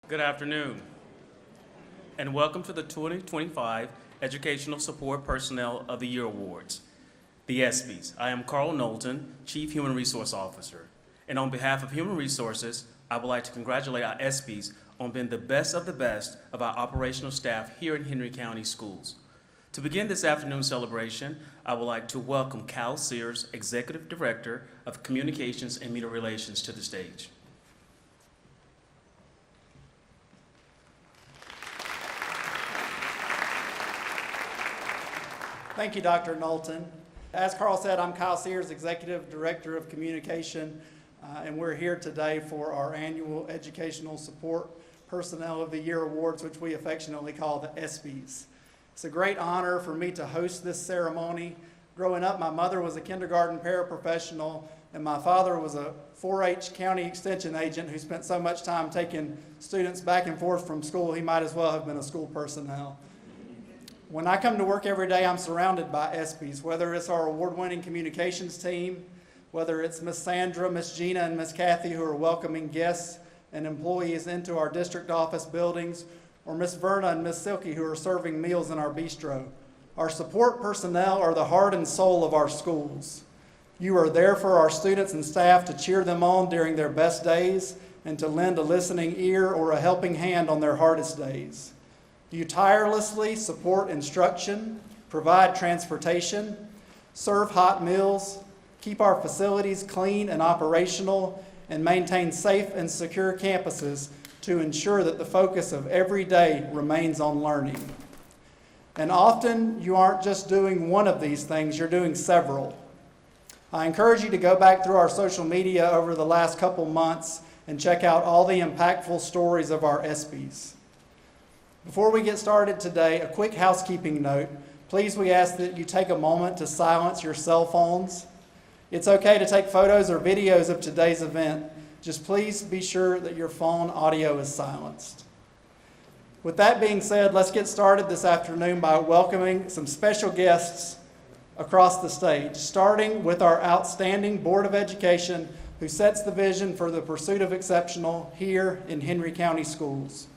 Good afternoon, and welcome to the 2025 Educational Support Personnel of the Year Awards, the ESPYs. I am Carl Knowlton, Chief Human Resource Officer, and on behalf of Human Resources, I would like to congratulate our ESPYs on being the best of our operational staff here in Henry County Schools. To begin this afternoon's celebration, I would like to welcome Cal Sears, Executive Director of Communications and Media Relations, to the stage. Thank you, Dr. Knowlton. As Carl said, I'm Kyle Sears, Executive Director of Communication, and we're here today for our annual Educational Support Personnel of the Year Awards, which we affectionately call the ESPYs. It's a great honor for me to host this ceremony. Growing up, my mother was a kindergarten paraprofessional, and my father was a 4-H county extension agent who spent so much time taking students back and forth from school, he might as well have been a school personnel. When I come to work every day, I'm surrounded by ESPYs, whether it's our award-winning communications team, whether it's Miss Sandra, Miss Gina, and Miss Kathy who are welcoming guests and employees into our district office buildings, or Miss Verna and Miss Silky who are serving meals in our bistro. Our support personnel are the heart and soul of our schools. You are there for our students and staff to cheer them on during their best days and to lend a listening ear or a helping hand on their hardest days. You tirelessly support instruction, provide transportation, serve hot meals, keep our facilities clean and operational, and maintain safe and secure campuses to ensure that the focus of every day remains on learning. And often you aren't just doing one of these things, you're doing several. I encourage you to go back through our social media over the last couple months and check out all the impactful stories of our ESPYs. Before we get started today, a quick housekeeping note. Please, we ask that you take a moment to silence your cell phones. It's okay to take photos or videos of today's event. Just please be sure that your phone audio is silenced. With that being said, let's get started this afternoon by welcoming some special guests across the stage, starting with our outstanding Board of Education who sets the vision for the pursuit of exceptional here in Henry County Schools.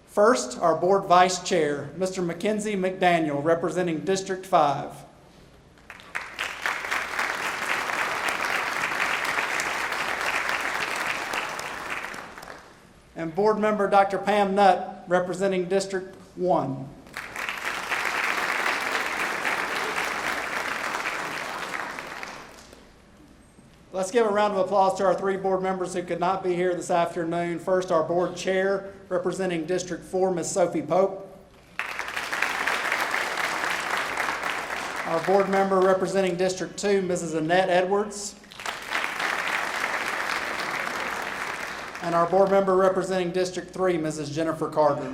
First, our Board Vice Chair, Mr. Mackenzie McDaniel, representing District 5. And Board Member Dr. Pam Nutt, representing District 1. Let's give a round of applause to our three board members who could not be here this afternoon. First, our Board Chair, representing District 4, Ms. Sophie Pope. Our Board Member representing District 2, Mrs. Annette Edwards. And our Board Member representing District 3, Mrs. Jennifer Carter.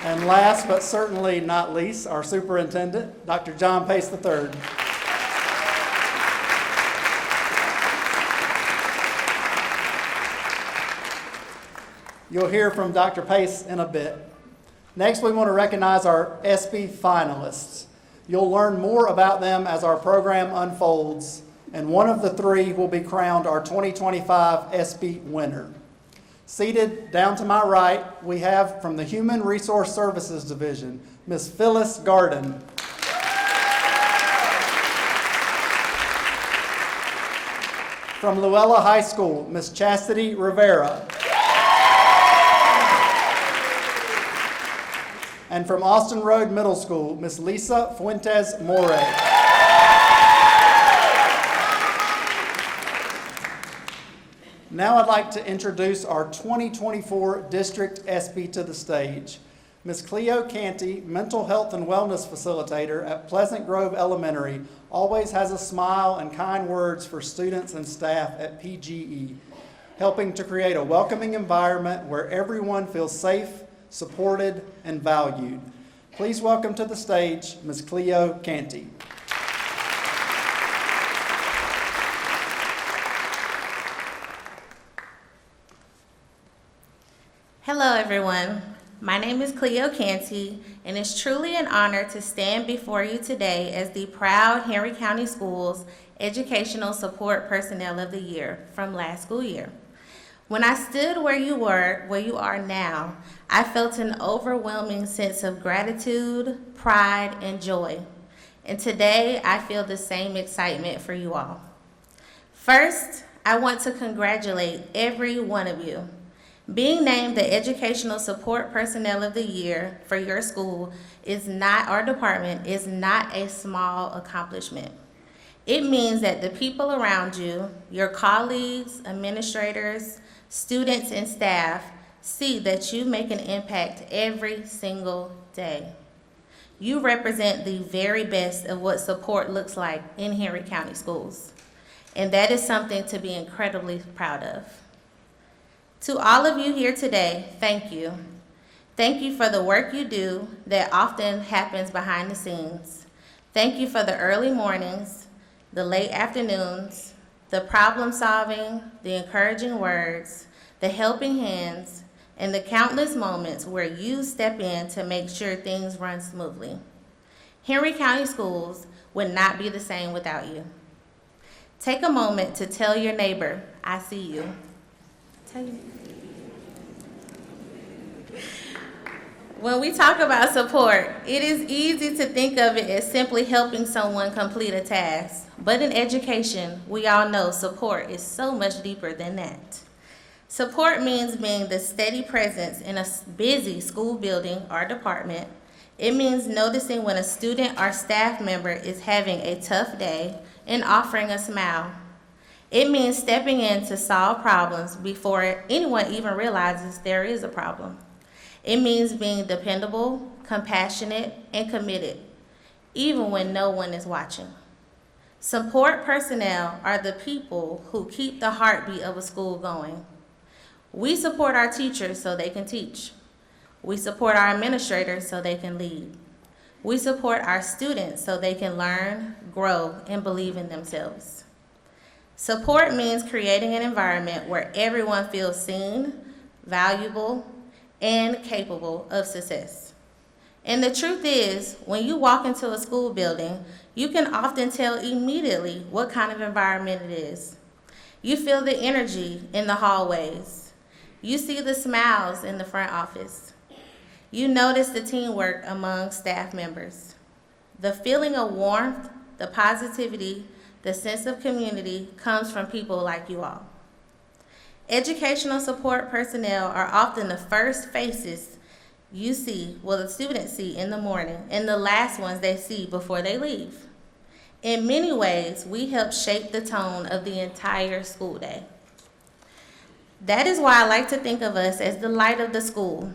And last but certainly not least, our Superintendent, Dr. John Pace III. You'll hear from Dr. Pace in a bit. Next, we want to recognize our ESPY finalists. You'll learn more about them as our program unfolds, and one of the three will be crowned our 2025 ESPY winner. Seated down to my right, we have from the Human Resource Services Division, Ms. Phyllis Garden. From Luella High School, Ms. Chastity Rivera. And from Austin Road Middle School, Ms. Lisa Fuentes-Moure. Now I'd like to introduce our 2024 District ESPY to the stage. Ms. Cleo Canty, Mental Health and Wellness Facilitator at Pleasant Grove Elementary, always has a smile and kind words for students and staff at PGE, helping to create a welcoming environment where everyone feels safe, supported, and valued. Please welcome to the stage Ms. Cleo Canty. Hello everyone, my name is Cleo Canty, and it's truly an honor to stand before you today as the proud Henry County Schools Educational Support Personnel of the Year from last school year. When I stood where you are now, I felt an overwhelming sense of gratitude, pride, and joy. And today, I feel the same excitement for you all. First, I want to congratulate every one of you. Being named the Educational Support Personnel of the Year for your school our department is not a small accomplishment. It means that the people around you, your colleagues, administrators, students, and staff see that you make an impact every single day. You represent the very best of what support looks like in Henry County Schools, and that is something to be incredibly proud of. To all of you here today, thank you. Thank you for the work you do that often happens behind the scenes. Thank you for the early mornings, the late afternoons, the problem solving, the encouraging words, the helping hands, and the countless moments where you step in to make sure things run smoothly. Henry County Schools would not be the same without you. Take a moment to tell your neighbor, I see you. When we talk about support, it is easy to think of it as simply helping someone complete a task. But in education, we all know support is so much deeper than that. Support means being the steady presence in a busy school building or department. It means noticing when a student or staff member is having a tough day and offering a smile. It means stepping in to solve problems before anyone even realizes there is a problem. It means being dependable, compassionate, and committed, even when no one is watching. Support personnel are the people who keep the heartbeat of a school going. We support our teachers so they can teach. We support our administrators so they can lead. We support our students so they can learn, grow, and believe in themselves. Support means creating an environment where everyone feels seen, valuable, and capable of success. And the truth is, when you walk into a school building, you can often tell immediately what kind of environment it is. You feel the energy in the hallways. You see the smiles in the front office. You notice the teamwork among staff members. The feeling of warmth, the positivity, the sense of community comes from people like you all. Educational support personnel are often the first faces the students see in the morning and the last ones they see before they leave. In many ways, we help shape the tone of the entire school day. That is why I like to think of us as the light of the school.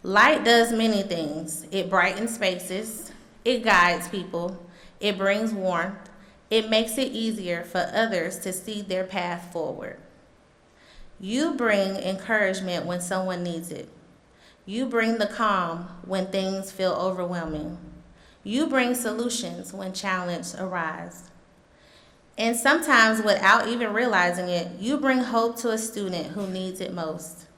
Light does many things. It brightens spaces, it guides people, it brings warmth, it makes it easier for others to see their path forward. You bring encouragement when someone needs it. You bring the calm when things feel overwhelming. You bring solutions when challenges arise. And sometimes, without even realizing it, you bring hope to a student who needs it most.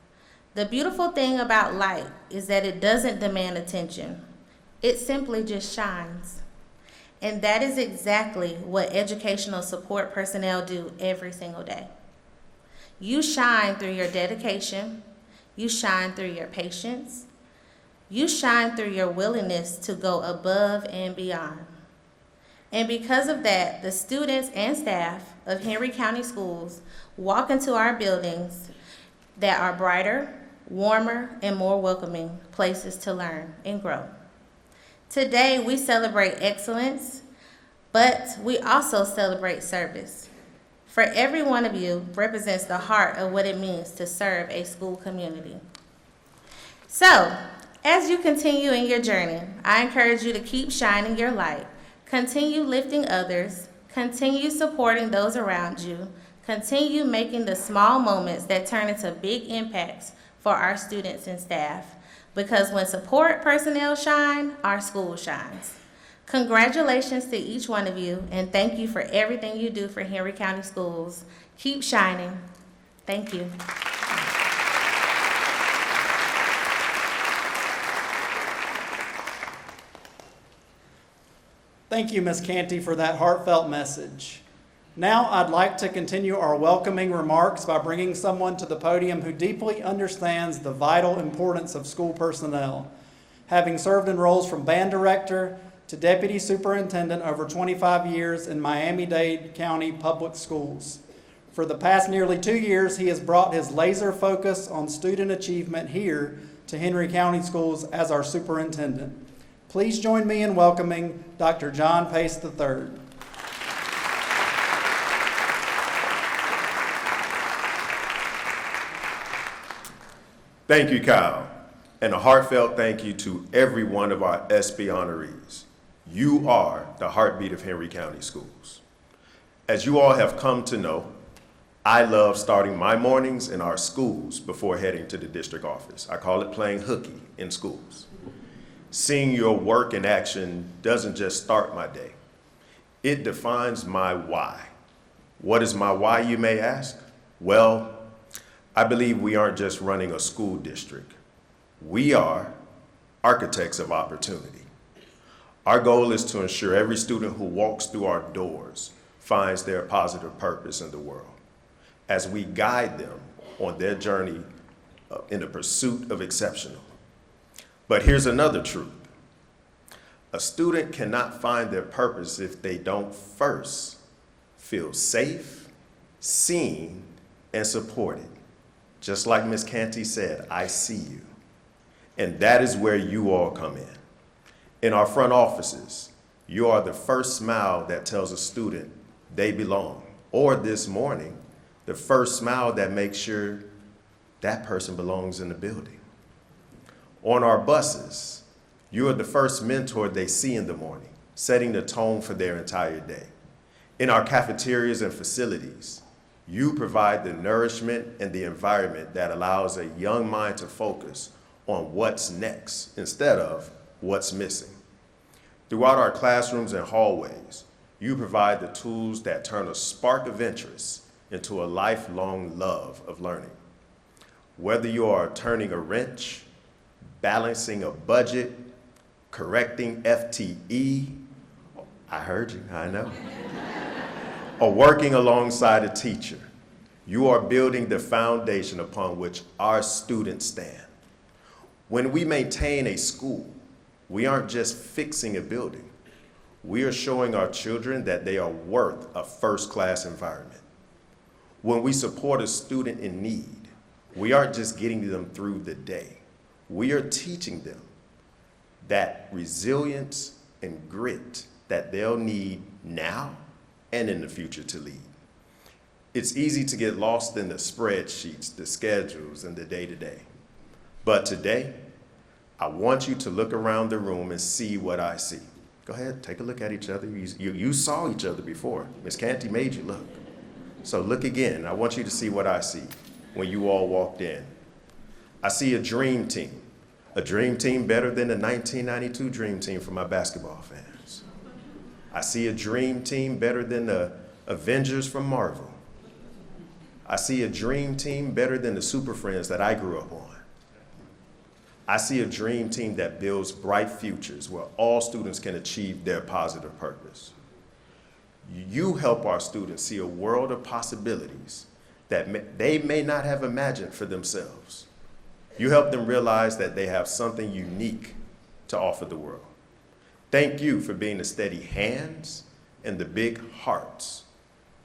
The beautiful thing about light is that it doesn't demand attention. It simply just shines. And that is exactly what educational support personnel do every single day. You shine through your dedication. You shine through your patience. You shine through your willingness to go above and beyond. And because of that, the students and staff of Henry County Schools walk into our buildings that are brighter, warmer, and more welcoming places to learn and grow. Today, we celebrate excellence, but we also celebrate service. For every one of you represents the heart of what it means to serve a school community. So, as you continue in your journey, I encourage you to keep shining your light, continue lifting others, continue supporting those around you, continue making the small moments that turn into big impacts for our students and staff. Because when support personnel shine, our school shines. Congratulations to each one of you, and thank you for everything you do for Henry County Schools. Keep shining. Thank you. Thank you, Ms. Canty, for that heartfelt message. Now I'd like to continue our welcoming remarks by bringing someone to the podium who deeply understands the vital importance of school personnel, having served in roles from band director to deputy superintendent over 25 years in Miami-Dade County Public Schools. For the past nearly 2 years, he has brought his laser focus on student achievement here to Henry County Schools as our superintendent. Please join me in welcoming Dr. John Pace III. Thank you, Kyle, and a heartfelt thank you to every one of our ESPY honorees. You are the heartbeat of Henry County Schools. As you all have come to know, I love starting my mornings in our schools before heading to the district office. I call it playing hooky in schools. Seeing your work in action doesn't just start my day. It defines my why. What is my why, you may ask? Well, I believe we aren't just running a school district. We are architects of opportunity. Our goal is to ensure every student who walks through our doors finds their positive purpose in the world as we guide them on their journey in the pursuit of exceptional. But here's another truth. A student cannot find their purpose if they don't first feel safe, seen, and supported. Just like Ms. Canty said, I see you. And that is where you all come in. In our front offices, you are the first smile that tells a student they belong. Or this morning, the first smile that makes sure that person belongs in the building. On our buses, you are the first mentor they see in the morning, setting the tone for their entire day. In our cafeterias and facilities, you provide the nourishment and the environment that allows a young mind to focus on what's next instead of what's missing. Throughout our classrooms and hallways, you provide the tools that turn a spark of interest into a lifelong love of learning. Whether you are turning a wrench, balancing a budget, correcting FTE, I heard you, I know, or working alongside a teacher, you are building the foundation upon which our students stand. When we maintain a school, we aren't just fixing a building. We are showing our children that they are worth a first-class environment. When we support a student in need, we aren't just getting them through the day. We are teaching them that resilience and grit that they'll need now and in the future to lead. It's easy to get lost in the spreadsheets, the schedules, and the day-to-day. But today, I want you to look around the room and see what I see. Go ahead, take a look at each other. You saw each other before. Ms. Canty made you look. So look again. I want you to see what I see when you all walked in. I see a dream team better than the 1992 dream team for my basketball fans. I see a dream team better than the Avengers from Marvel. I see a dream team better than the Super Friends that I grew up on. I see a dream team that builds bright futures where all students can achieve their positive purpose. You help our students see a world of possibilities that they may not have imagined for themselves. You help them realize that they have something unique to offer the world. Thank you for being the steady hands and the big hearts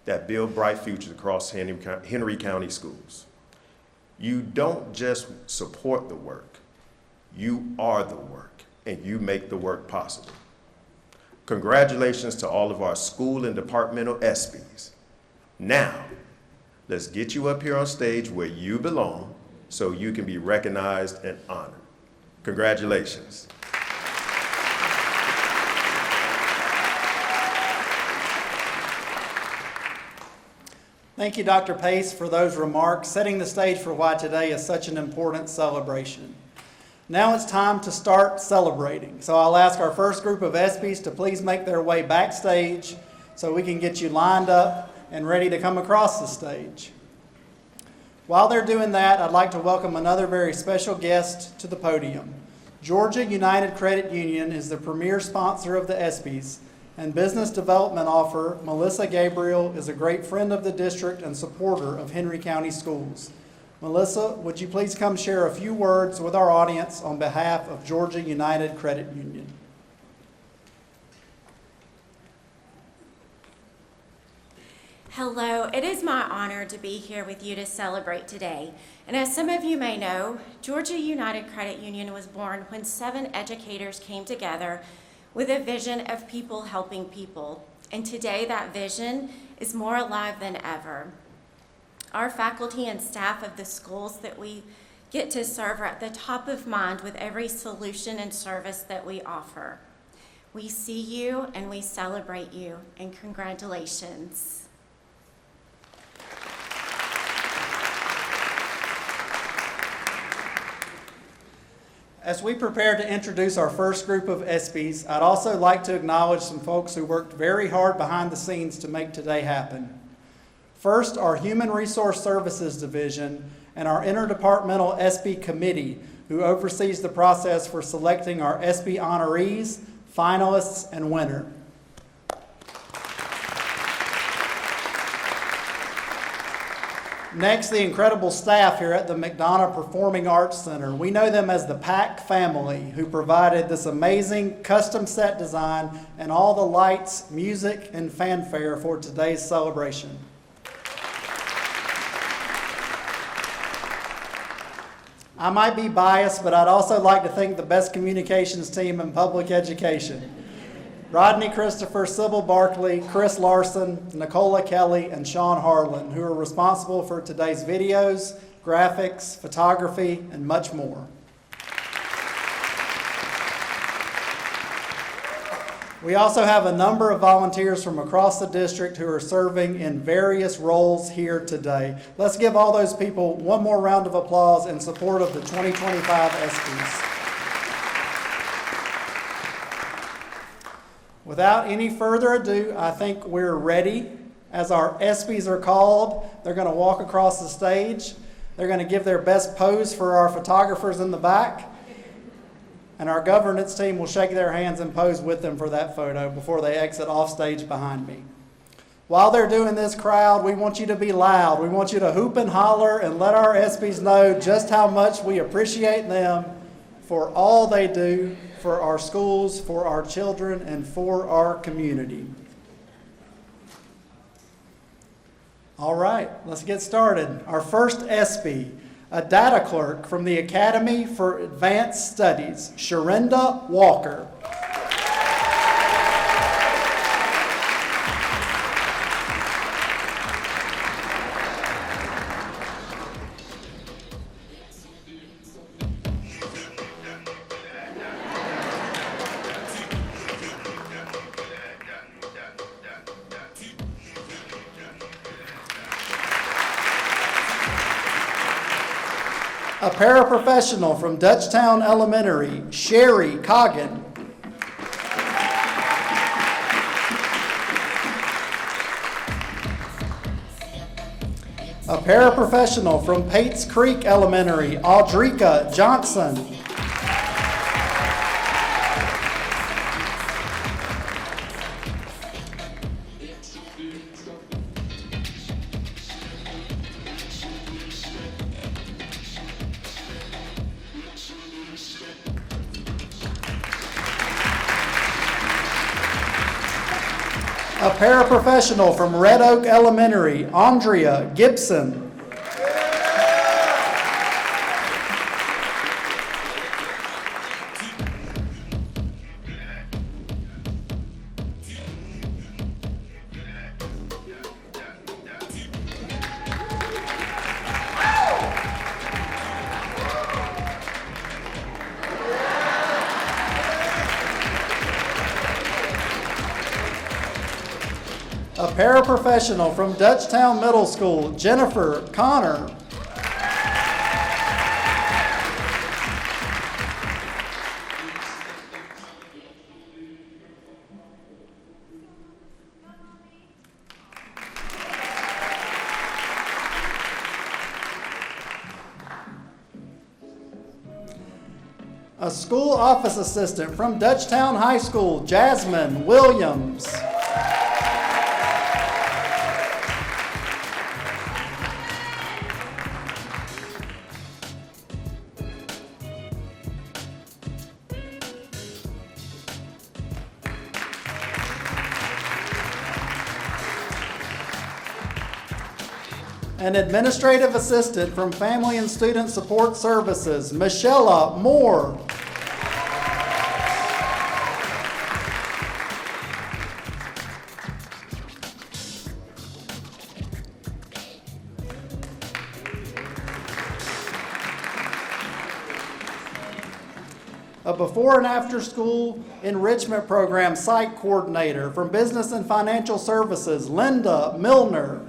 that build bright futures across Henry County Schools. You don't just support the work, you are the work, and you make the work possible. Congratulations to all of our school and departmental ESPYs. Now, let's get you up here on stage where you belong so you can be recognized and honored. Congratulations. Thank you, Dr. Pace, for those remarks, setting the stage for why today is such an important celebration. Now it's time to start celebrating. So I'll ask our first group of ESPYs to please make their way backstage so we can get you lined up and ready to come across the stage. While they're doing that, I'd like to welcome another very special guest to the podium. Georgia United Credit Union is the premier sponsor of the ESPYs, and Business Development Officer Melissa Gabriel is a great friend of the district and supporter of Henry County Schools. Melissa, would you please come share a few words with our audience on behalf of Georgia United Credit Union? Hello, it is my honor to be here with you to celebrate today. And as some of you may know, Georgia United Credit Union was born when 7 educators came together with a vision of people helping people. And today that vision is more alive than ever. Our faculty and staff of the schools that we get to serve are at the top of mind with every solution and service that we offer. We see you and we celebrate you, and congratulations. As we prepare to introduce our first group of ESPYs, I'd also like to acknowledge some folks who worked very hard behind the scenes to make today happen. First, our Human Resource Services Division and our Interdepartmental ESPY Committee, who oversees the process for selecting our ESPY honorees, finalists, and winner. Next, the incredible staff here at the McDonough Performing Arts Center. We know them as the PAC family, who provided this amazing custom set design and all the lights, music, and fanfare for today's celebration. I might be biased, but I'd also like to thank the best communications team in public education. Rodney Christopher, Sybil Barkley, Chris Larson, Nicola Kelly, and Sean Harlan, who are responsible for today's videos, graphics, photography, and much more. We also have a number of volunteers from across the district who are serving in various roles here today. Let's give all those people one more round of applause in support of the 2025 ESPYs. Without any further ado, I think we're ready. As our ESPYs are called, they're going to walk across the stage. They're going to give their best pose for our photographers in the back. And our governance team will shake their hands and pose with them for that photo before they exit off stage behind me. While they're doing this, crowd, we want you to be loud. We want you to hoop and holler and let our ESPYs know just how much we appreciate them for all they do for our schools, for our children, and for our community. All right, let's get started. Our first ESPY, a data clerk from the Academy for Advanced Studies, Sharinda Walker. A paraprofessional from Dutchtown Elementary, Sherry Coggin. A paraprofessional from Pates Creek Elementary, Audrika Johnson. A paraprofessional from Red Oak Elementary, Andrea Gibson. A paraprofessional from Dutchtown Middle School, Jennifer Connor. A A school office assistant from Dutchtown High School, Jasmine Williams. An administrative assistant from Family and Student Support Services, Michelle Moore. A before and after school enrichment program site coordinator from Business and Financial Services, Linda Milner.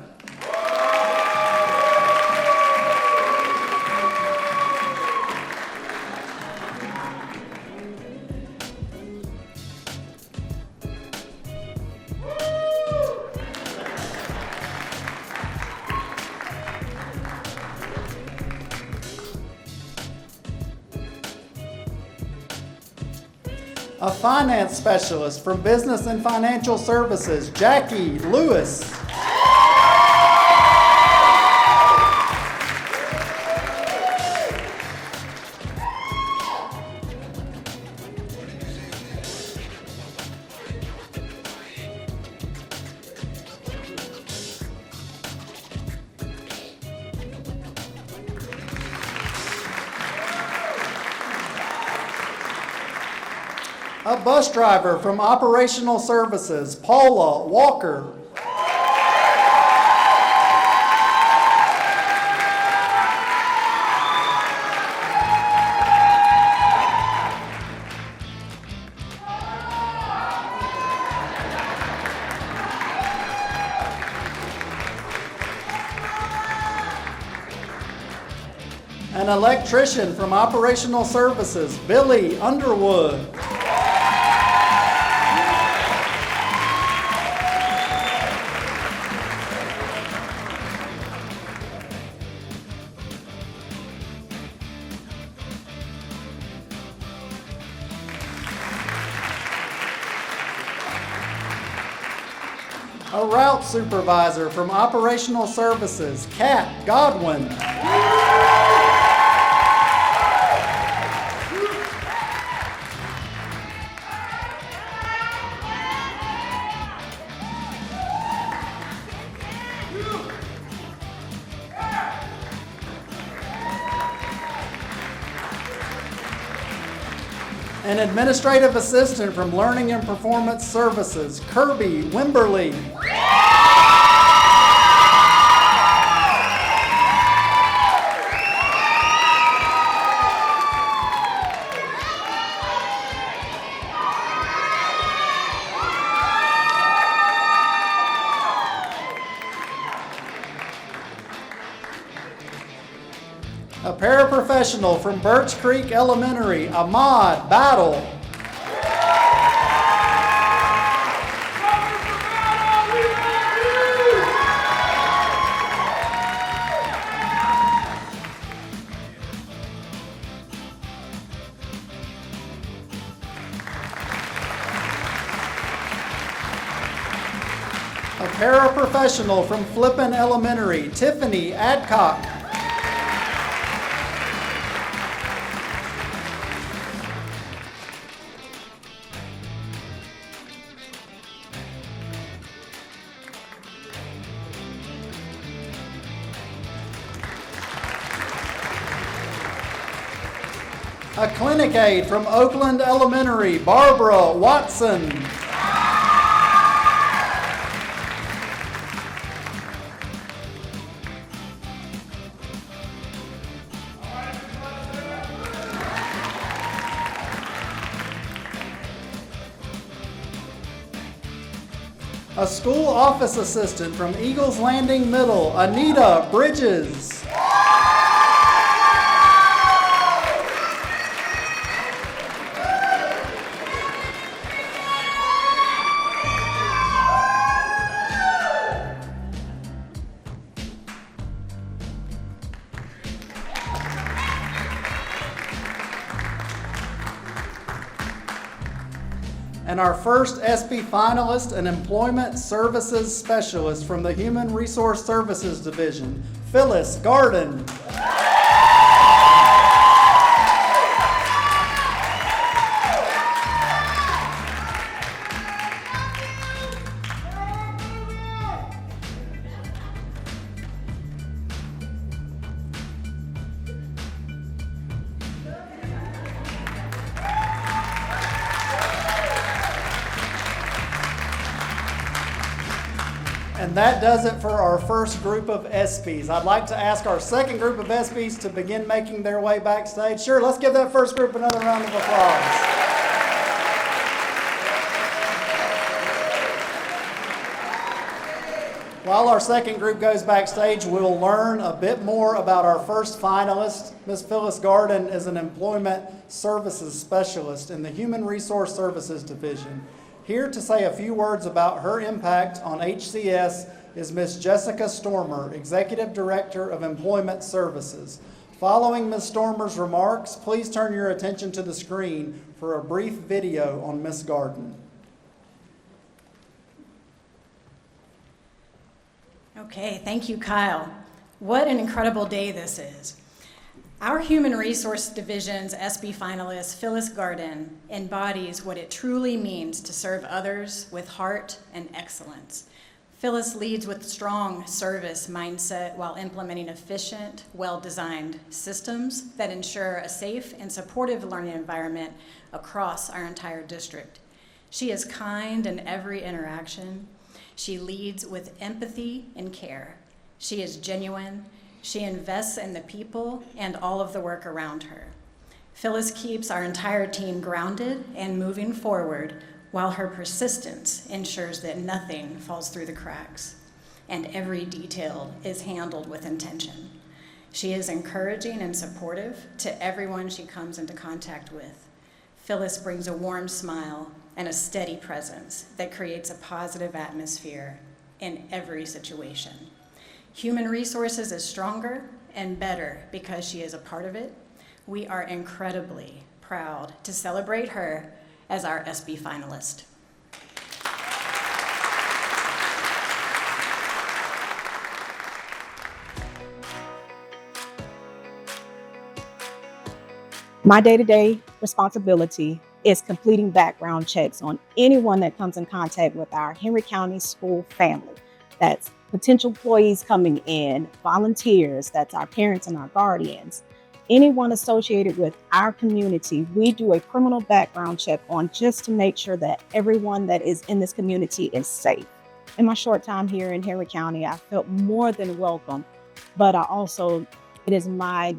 A finance specialist from Business and Financial Services, Jackie Lewis. A bus driver from Operational Services, Paula Walker. An electrician from Operational Services, Billy Underwood. A route supervisor from Operational Services, Kat Godwin. An administrative assistant from Learning and Performance Services, Kirby Wimberly. A paraprofessional from Birch Creek Elementary, Ahmad Battle. A paraprofessional from Flippin Elementary, Tiffany Adcock. A clinic aide from Oakland Elementary, Barbara Watson. A school office assistant from Eagles Landing Middle, Anita Bridges. And our first ESPY finalist, an Employment Services Specialist from the Human Resource Services Division, Phyllis Garden. And that does it for our first group of ESPYs. I'd like to ask our second group of ESPYs to begin making their way backstage. Sure, let's give that first group another round of applause. While our second group goes backstage, we'll learn a bit more about our first finalist. Ms. Phyllis Garden is an Employment Services Specialist in the Human Resource Services Division. Here to say a few words about her impact on HCS is Ms. Jessica Stormer, Executive Director of Employment Services. Following Ms. Stormer's remarks, please turn your attention to the screen for a brief video on Ms. Garden. Okay, thank you, Kyle. What an incredible day this is. Our Human Resource Division's ESPY finalist, Phyllis Garden, embodies what it truly means to serve others with heart and excellence. Phyllis leads with strong service mindset while implementing efficient, well-designed systems that ensure a safe and supportive learning environment across our entire district. She is kind in every interaction. She leads with empathy and care. She is genuine. She invests in the people and all of the work around her. Phyllis keeps our entire team grounded and moving forward, while her persistence ensures that nothing falls through the cracks and every detail is handled with intention. She is encouraging and supportive to everyone she comes into contact with. Phyllis brings a warm smile and a steady presence that creates a positive atmosphere in every situation. Human Resources is stronger and better because she is a part of it. We are incredibly proud to celebrate her as our ESPY finalist. My day-to-day responsibility is completing background checks on anyone that comes in contact with our Henry County school family. That's potential employees coming in, volunteers, that's our parents and our guardians. Anyone associated with our community, we do a criminal background check on just to make sure that everyone that is in this community is safe. In my short time here in Henry County, I felt more than welcome, but it is my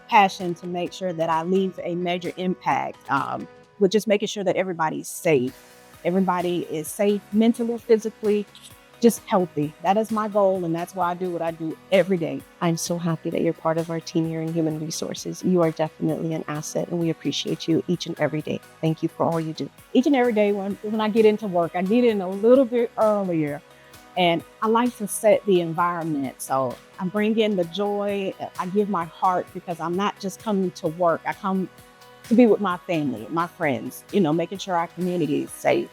passion to make sure that I leave a major impact with just making sure that everybody's safe. Everybody is safe mentally, physically, just healthy. That is my goal, and that's why I do what I do every day. I'm so happy that you're part of our team here in Human Resources. You are definitely an asset, and we appreciate you each and every day. Thank you for all you do. Each and every day when I get into work, I get in a little bit earlier, and I like to set the environment. So I bring in the joy, I give my heart, because I'm not just coming to work. I come to be with my family, my friends, making sure our community is safe.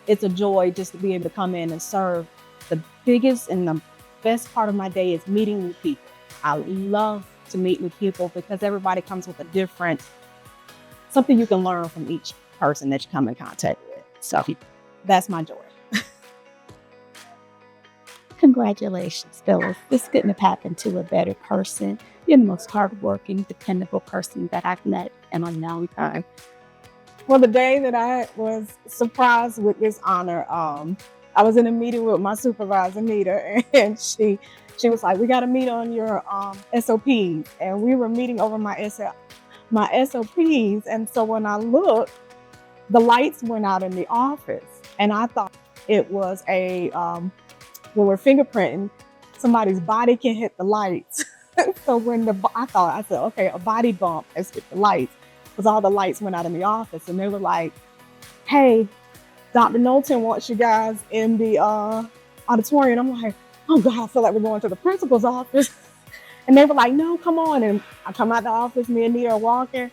It's a joy just to be able to come in and serve. The biggest and the best part of my day is meeting with people. I love to meet with people because everybody comes with something you can learn from each person that you come in contact with. So that's my joy. Congratulations, Phyllis. This couldn't have happened to a better person. You're the most hardworking, dependable person that I've met in a long time. Well, the day that I was surprised with this honor, I was in a meeting with my supervisor, Nita, and she was like, "We got to meet on your SOPs." And we were meeting over my SOPs. And so when I looked, the lights went out in the office. And I thought it was when we're fingerprinting, somebody's body can hit the lights. So I said, okay, a body bump has hit the lights. Because all the lights went out in the office, and they were like, "Hey, Dr. Knowlton wants you guys in the auditorium." I'm like, "Oh God, I feel like we're going to the principal's office." And they were like, "No, come on." And I come out the office, me and Nita are walking,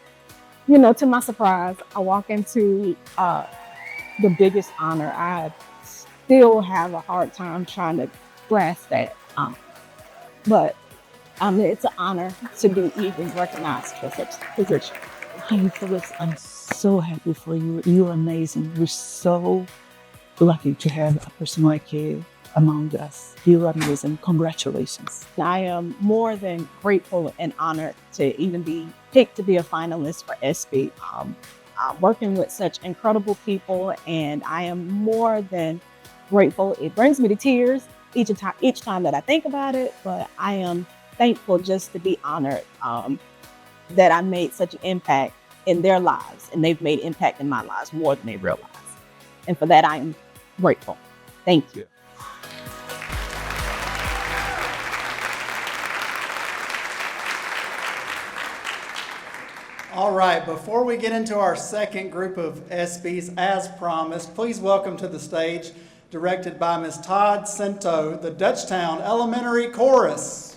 To my surprise, I walk into the biggest honor. I still have a hard time trying to grasp that. But it's an honor to be even recognized for such a position. Hey, Phyllis, I'm so happy for you. You're amazing. We're so lucky to have a person like you among us. You're amazing. Congratulations. I am more than grateful and honored to even be picked to be a finalist for ESPY. I'm working with such incredible people, and I am more than grateful. It brings me to tears each time that I think about it, but I am thankful just to be honored that I made such an impact in their lives, and they've made impact in my lives more than they realize. And for that, I am grateful. Thank you. All right, before we get into our second group of ESPYs, as promised, please welcome to the stage, directed by Ms. Todd Cento, the Dutchtown Elementary Chorus.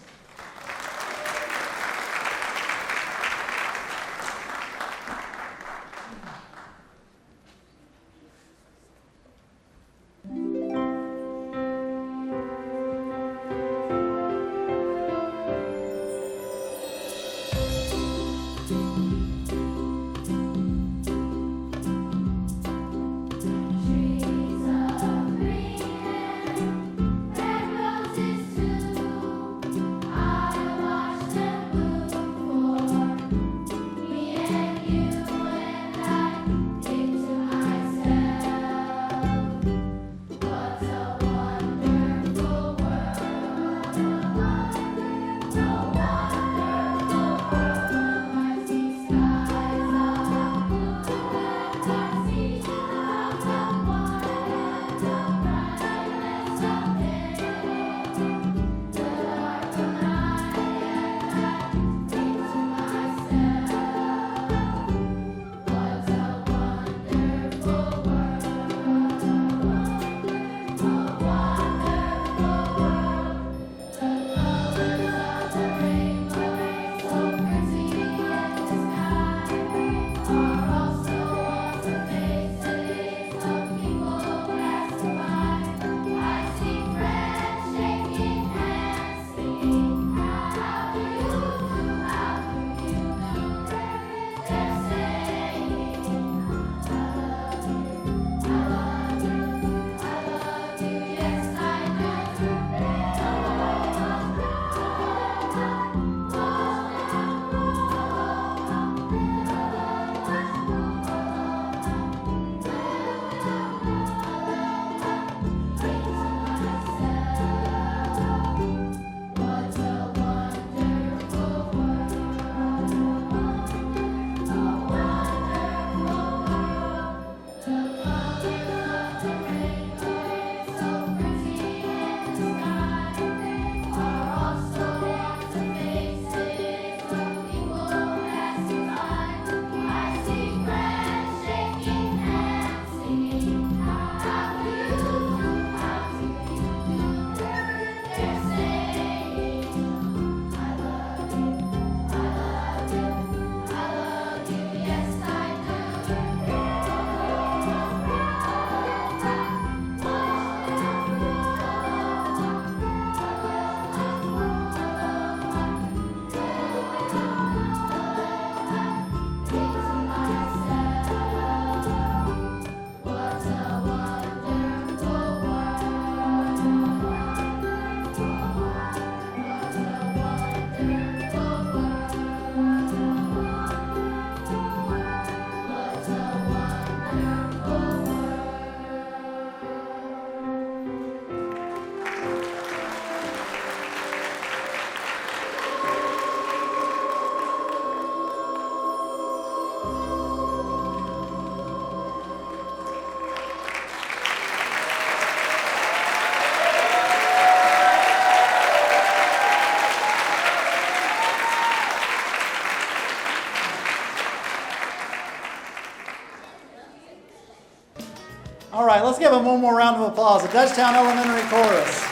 All right, let's give them one more round of applause. The Dutchtown Elementary Chorus.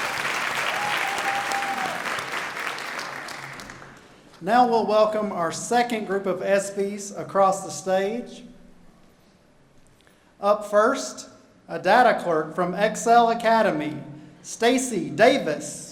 Now we'll welcome our second group of ESPYs across the stage. Up first, a data clerk from Excel Academy, Stacy Davis.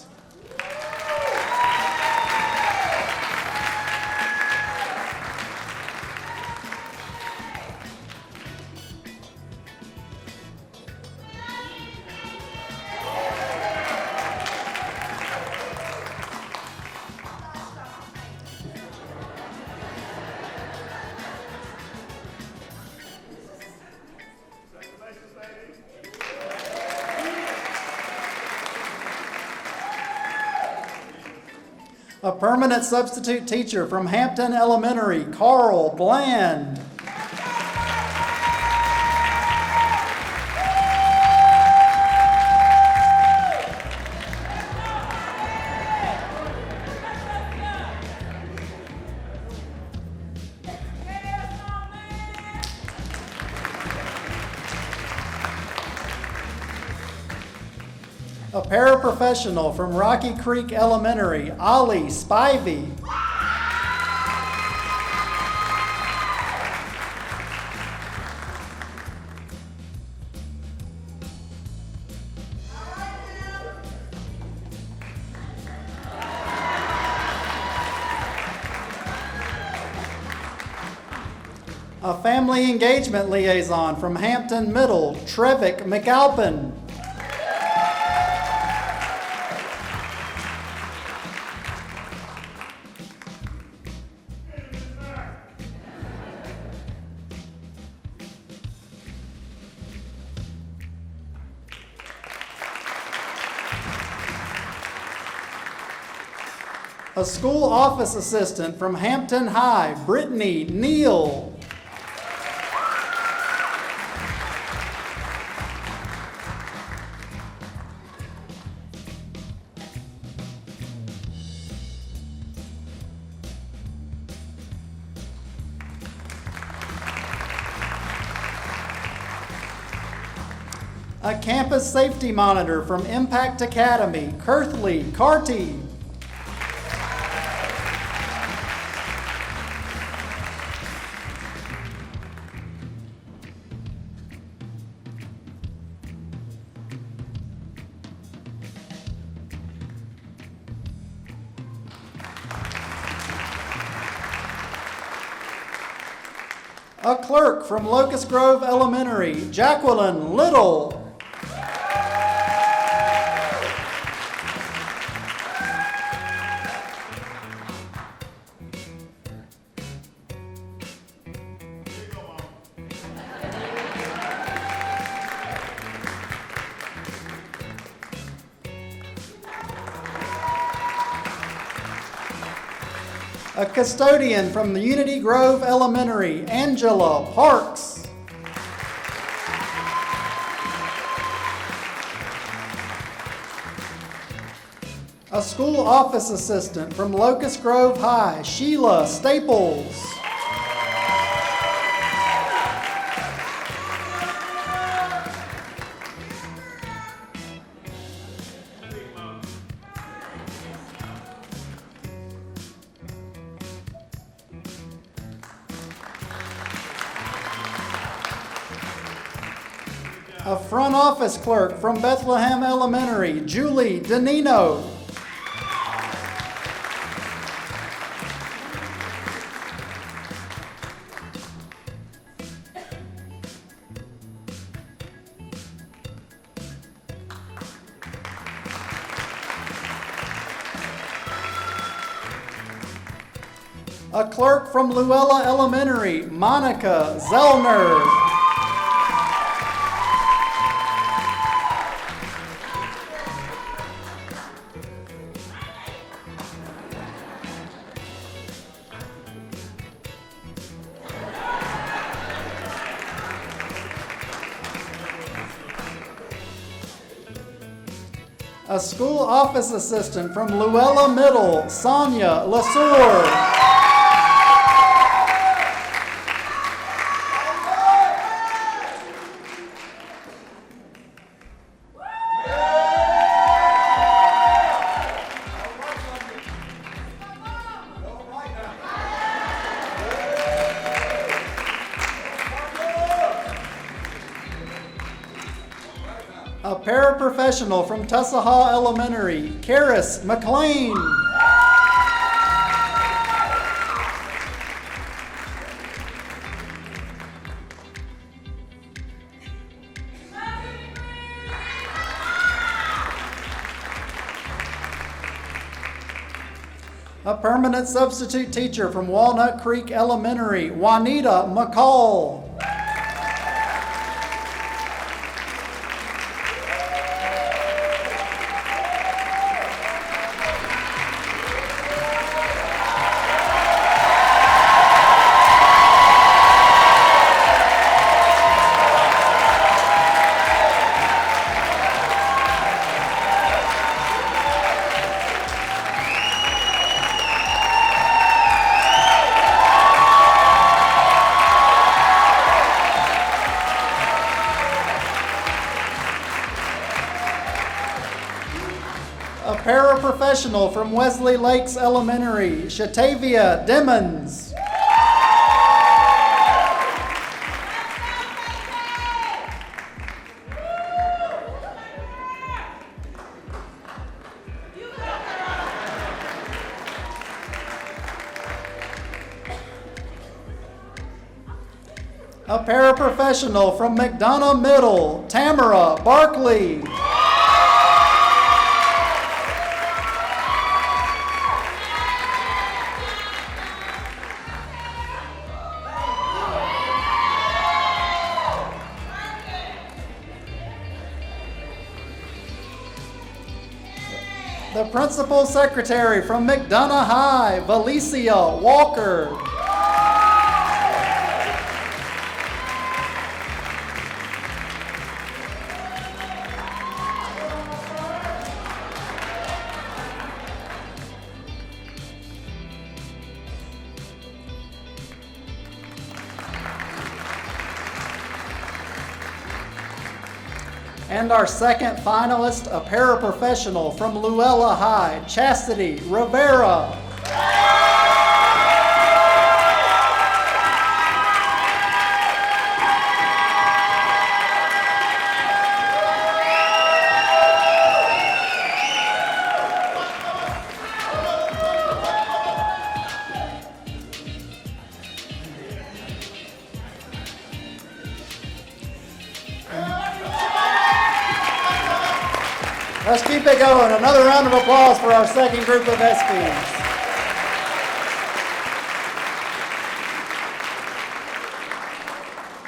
A permanent substitute teacher from Hampton Elementary, Carl Bland. A paraprofessional from Rocky Creek Elementary, Ollie Spivey. A family engagement liaison from Hampton Middle, Trevick McAlpin. A school office assistant from Hampton High, Brittany Neal. A campus safety monitor from Impact Academy, Kirthley Carty. A clerk from Locust Grove Elementary, Jacqueline Little. A custodian from the Unity Grove Elementary, Angela Parks. A school office assistant from Locust Grove High, Sheila Staples. A front office clerk from Bethlehem Elementary, Julie Danino. A clerk from Luella Elementary, Monica Zellner. A school office assistant from Luella Middle, Sonia Lasour. paraprofessional from Tussahaw Elementary, Karis McLean. A permanent substitute teacher from Walnut Creek Elementary, Juanita McCall. A paraprofessional from Wesley Lakes Elementary, Shatavia Demmons. A paraprofessional from McDonough Middle, Tamara Barkley. The principal secretary from McDonough High, Valicia Walker. And our second finalist, a paraprofessional from Luella High, Chastity Rivera. Let's keep it going. Another round of applause for our second group of ESPYs.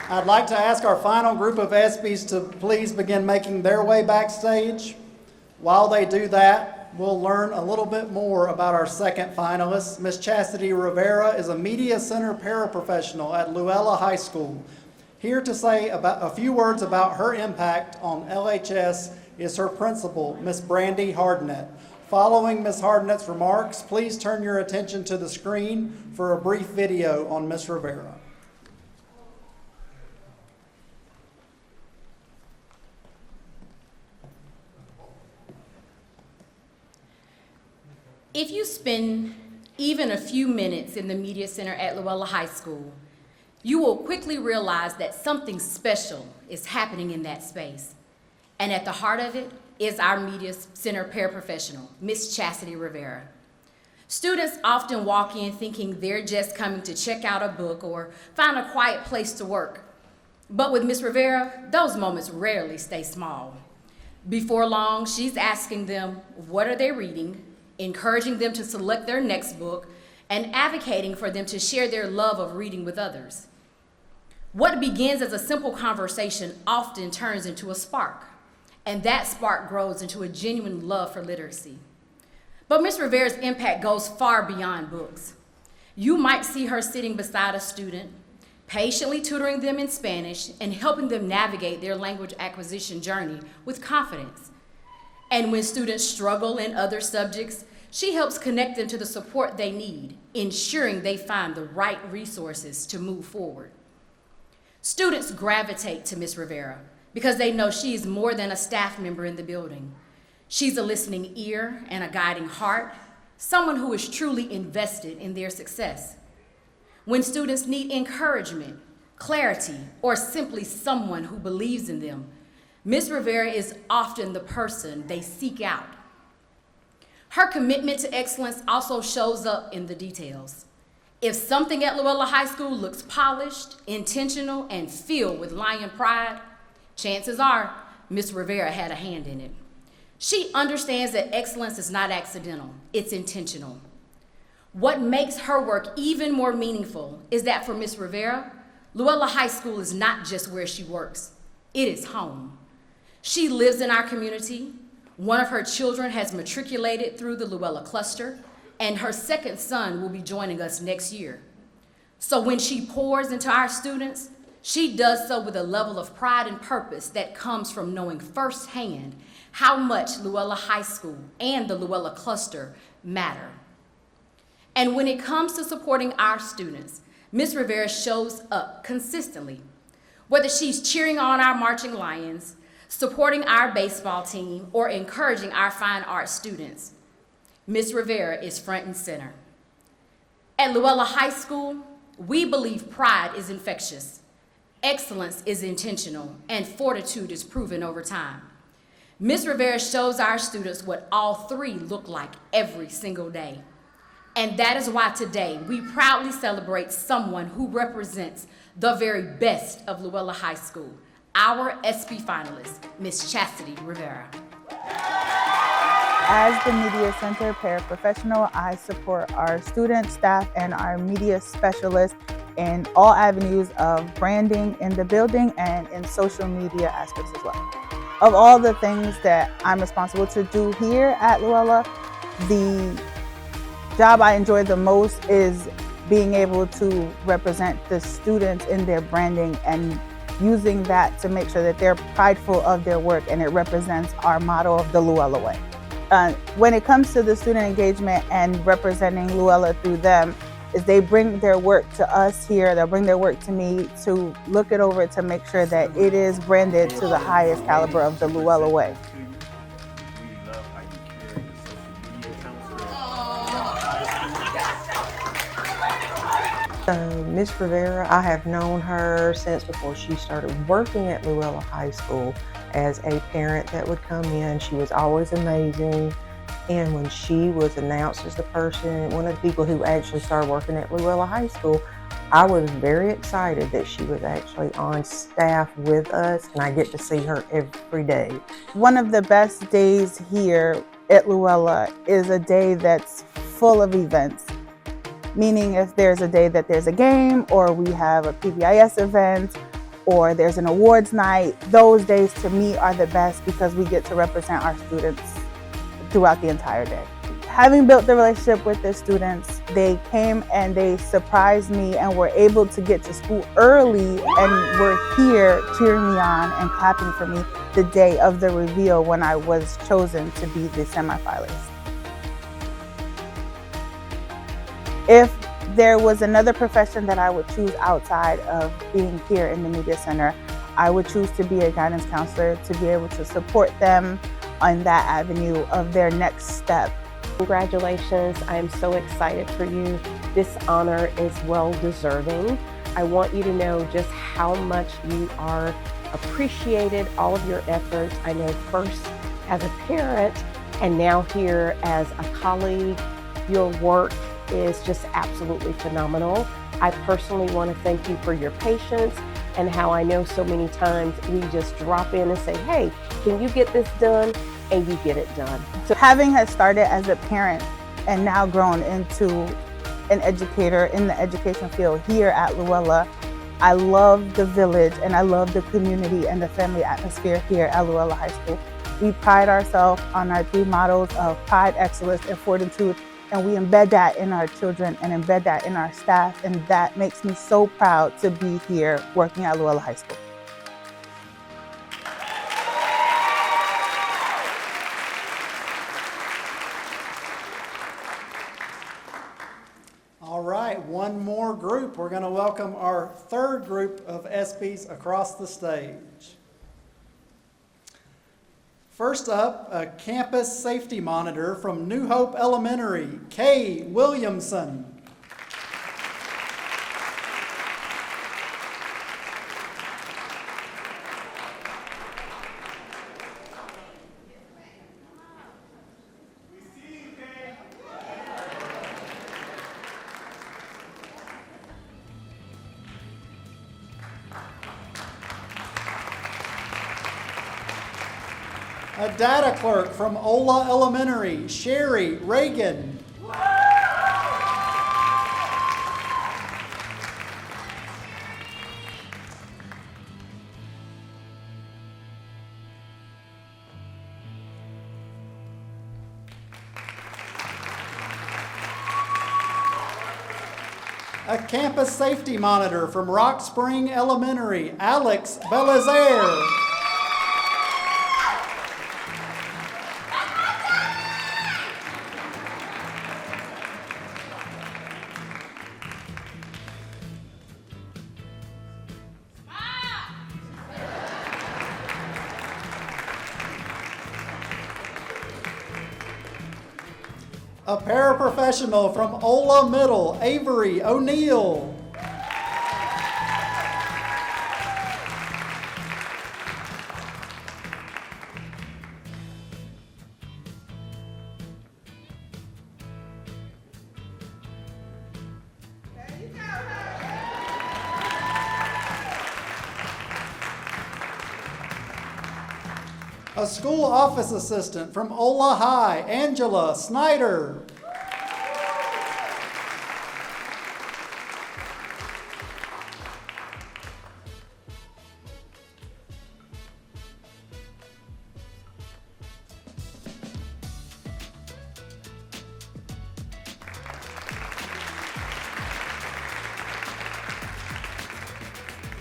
I'd like to ask our final group of ESPYs to please begin making their way backstage. While they do that, we'll learn a little bit more about our second finalist. Miss Chastity Rivera is a Media Center paraprofessional at Luella High School. Here to say a few words about her impact on LHS is her principal, Miss Brandy Hardnett. Following Miss Hardnett's remarks, please turn your attention to the screen for a brief video on Miss Rivera. If you spend even a few minutes in the Media Center at Luella High School, you will quickly realize that something special is happening in that space. And at the heart of it is our Media Center paraprofessional, Miss Chastity Rivera. Students often walk in thinking they're just coming to check out a book or find a quiet place to work. But with Miss Rivera, those moments rarely stay small. Before long, she's asking them, what are they reading, encouraging them to select their next book, and advocating for them to share their love of reading with others. What begins as a simple conversation often turns into a spark. And that spark grows into a genuine love for literacy. But Ms. Rivera's impact goes far beyond books. You might see her sitting beside a student, patiently tutoring them in Spanish and helping them navigate their language acquisition journey with confidence. And when students struggle in other subjects, she helps connect them to the support they need, ensuring they find the right resources to move forward. Students gravitate to Ms. Rivera because they know she is more than a staff member in the building. She's a listening ear and a guiding heart, someone who is truly invested in their success. When students need encouragement, clarity, or simply someone who believes in them, Ms. Rivera is often the person they seek out. Her commitment to excellence also shows up in the details. If something at Luella High School looks polished, intentional, and filled with lion pride, chances are Ms. Rivera had a hand in it. She understands that excellence is not accidental, it's intentional. What makes her work even more meaningful is that for Ms. Rivera, Luella High School is not just where she works, it is home. She lives in our community. One of her children has matriculated through the Luella cluster, and her second son will be joining us next year. So when she pours into our students, she does so with a level of pride and purpose that comes from knowing firsthand how much Luella High School and the Luella cluster matter. And when it comes to supporting our students, Ms. Rivera shows up consistently. Whether she's cheering on our marching lions, supporting our baseball team, or encouraging our fine arts students, Ms. Rivera is front and center. At Luella High School, we believe pride is infectious, excellence is intentional, and fortitude is proven over time. Ms. Rivera shows our students what all three look like every single day. And that is why today we proudly celebrate someone who represents the very best of Luella High School, our ESPY finalist, Ms. Chastity Rivera. As the Media Center paraprofessional, I support our students, staff, and our media specialists in all avenues of branding in the building and in social media aspects as well. Of all the things that I'm responsible to do here at Luella, the job I enjoy the most is being able to represent the students in their branding and using that to make sure that they're prideful of their work and it represents our motto of the Luella way. When it comes to the student engagement and representing Luella through them, is they bring their work to us here, they'll bring their work to me to look it over to make sure that it is branded to the highest caliber of the Luella way. Ms. Rivera, I have known her since before she started working at Luella High School as a parent that would come in. She was always amazing. And when she was announced as the person, one of the people who actually started working at Luella High School, I was very excited that she was actually on staff with us and I get to see her every day. One of the best days here at Luella is a day that's full of events. Meaning if there's a day that there's a game or we have a PBIS event or there's an awards night, those days to me are the best because we get to represent our students throughout the entire day. Having built the relationship with the students, they came and they surprised me and were able to get to school early and were here cheering me on and clapping for me the day of the reveal when I was chosen to be the semifinalist. If there was another profession that I would choose outside of being here in the Media Center, I would choose to be a guidance counselor to be able to support them on that avenue of their next step. Congratulations, I am so excited for you. This honor is well deserving. I want you to know just how much you are appreciated, all of your efforts. I know first as a parent and now here as a colleague, your work is just absolutely phenomenal. I personally want to thank you for your patience and how I know so many times we just drop in and say, hey, can you get this done? And you get it done. So having had started as a parent and now grown into an educator in the education field here at Luella, I love the village and I love the community and the family atmosphere here at Luella High School. We pride ourselves on our three mottos of pride, excellence, and fortitude. And we embed that in our children and embed that in our staff. And that makes me so proud to be here working at Luella High School. All right, one more group. We're going to welcome our third group of ESPYs across the stage. First up, a campus safety monitor from New Hope Elementary, Kay Williamson. A data clerk from Ola Elementary, Sherry Reagan. A campus safety monitor from Rock Spring Elementary, Alex Belizaire. A paraprofessional from Ola Middle, Avery O'Neill. A school office assistant from Ola High, Angela Snyder.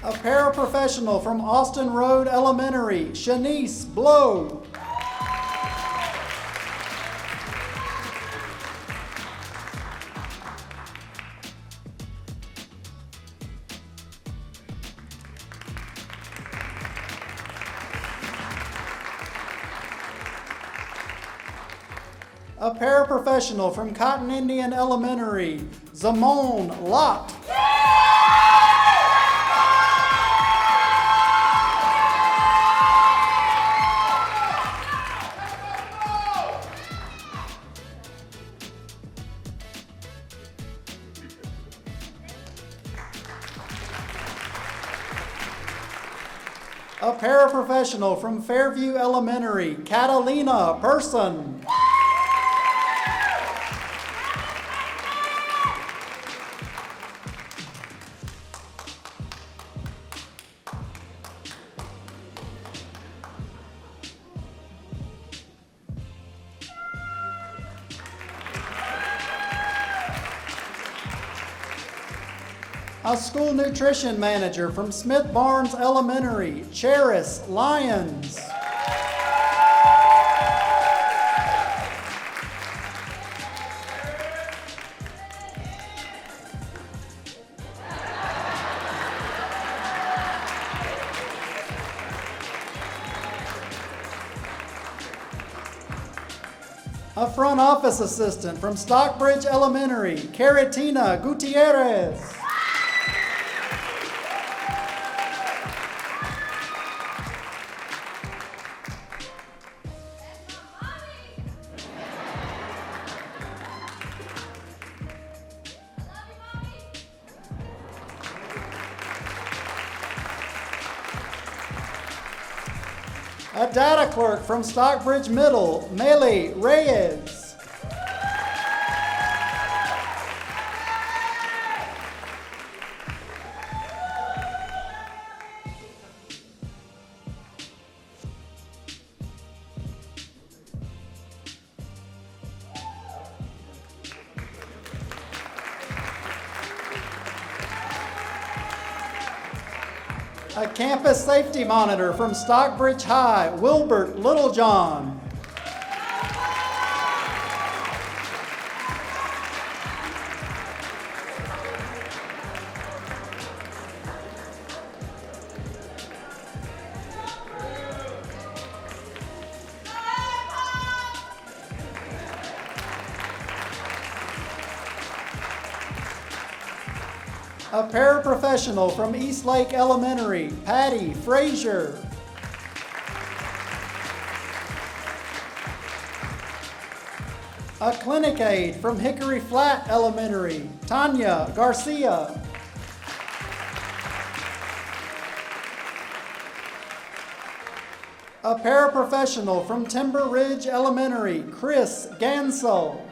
A paraprofessional from Austin Road Elementary, Shanice Blow. A paraprofessional from Cotton Indian Elementary, Zamone Lott. A paraprofessional from Fairview Elementary, Catalina Person. A school nutrition manager from Smith Barnes Elementary, Cheris Lyons. A front office assistant from Stockbridge Elementary, Caritina Gutierrez. A data clerk from Stockbridge Middle, Meli Reyes. A campus safety monitor from Stockbridge High, Wilbert Littlejohn. A paraprofessional from Eastlake Elementary, Patty Frazier. A clinic aide from Hickory Flat Elementary, Tanya Garcia. A paraprofessional from Timber Ridge Elementary, Chris Gansel.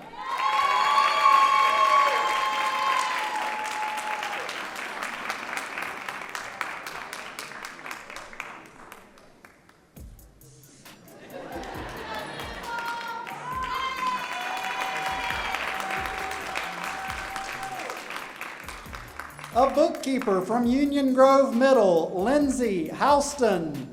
A bookkeeper from Union Grove Middle, Lindsay Houston.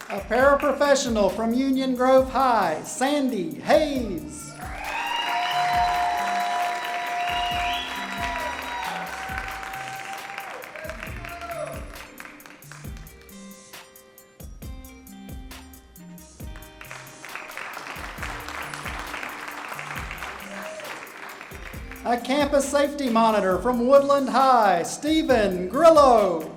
A paraprofessional from Union Grove High, Sandy Hayes. A campus safety monitor from Woodland High, Stephen Grillo.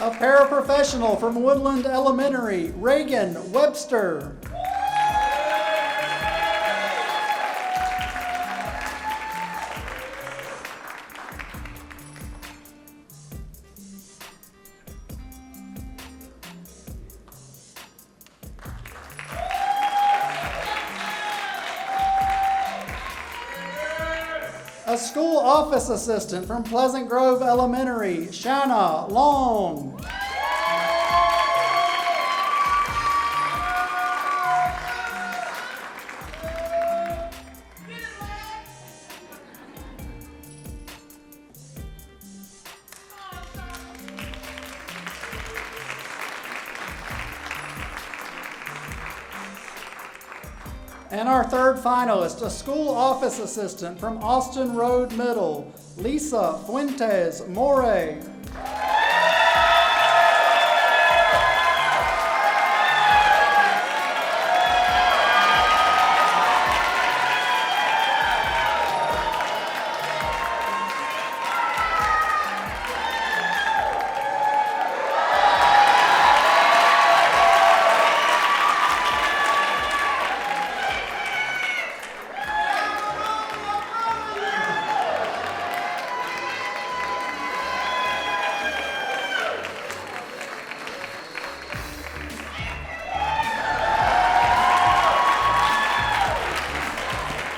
A paraprofessional from Woodland Elementary, Reagan Webster. A school office assistant from Pleasant Grove Elementary, Shanna Long. And our third finalist, a school office assistant from Austin Road Middle, Lisa Fuentes-Moure.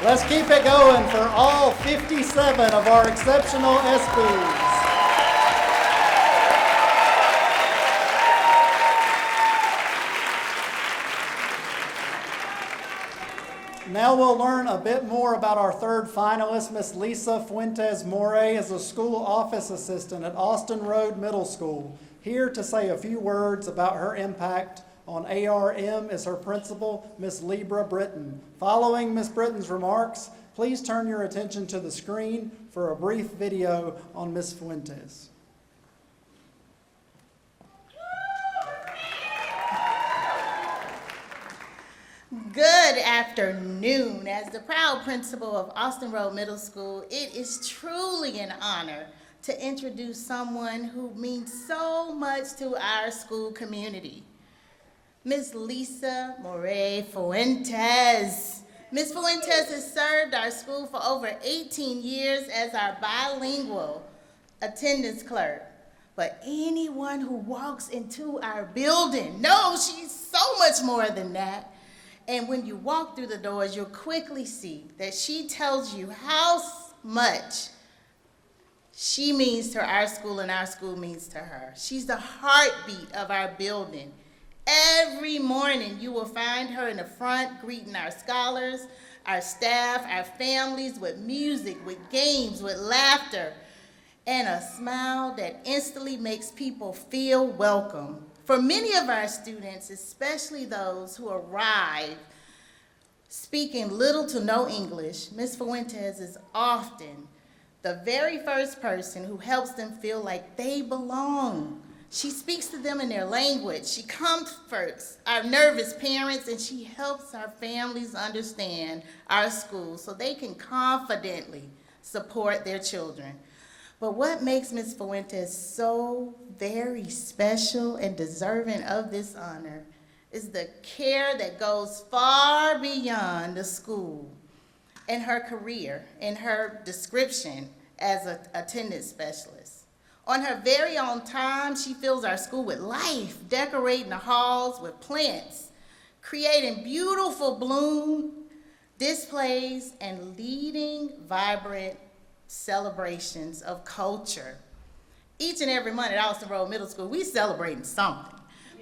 Let's keep it going for all 57 of our exceptional ESPYs. Now we'll learn a bit more about our third finalist. Miss Lisa Fuentes-Moure is a school office assistant at Austin Road Middle School. Here to say a few words about her impact on ARM is her principal, Miss Libra Britton. Following Miss Britton's remarks, please turn your attention to the screen for a brief video on Miss Fuentes. Good afternoon. As the proud principal of Austin Road Middle School, it is truly an honor to introduce someone who means so much to our school community. Miss Lisa Moure Fuentes. Miss Fuentes has served our school for over 18 years as our bilingual attendance clerk. But anyone who walks into our building knows she's so much more than that. And when you walk through the doors, you'll quickly see that she tells you how much she means to our school and our school means to her. She's the heartbeat of our building. Every morning, you will find her in the front greeting our scholars, our staff, our families with music, with games, with laughter, and a smile that instantly makes people feel welcome. For many of our students, especially those who arrive Speaking little to no English, Ms. Fuentes is often the very first person who helps them feel like they belong. She speaks to them in their language. She comforts our nervous parents, and she helps our families understand our schools so they can confidently support their children. But what makes Ms. Fuentes so very special and deserving of this honor is the care that goes far beyond the school and her career and her description as an attendance specialist. On her very own time, she fills our school with life, decorating the halls with plants, creating beautiful bloom displays, and leading vibrant celebrations of culture. Each and every month at Austin Road Middle School, we celebrating something.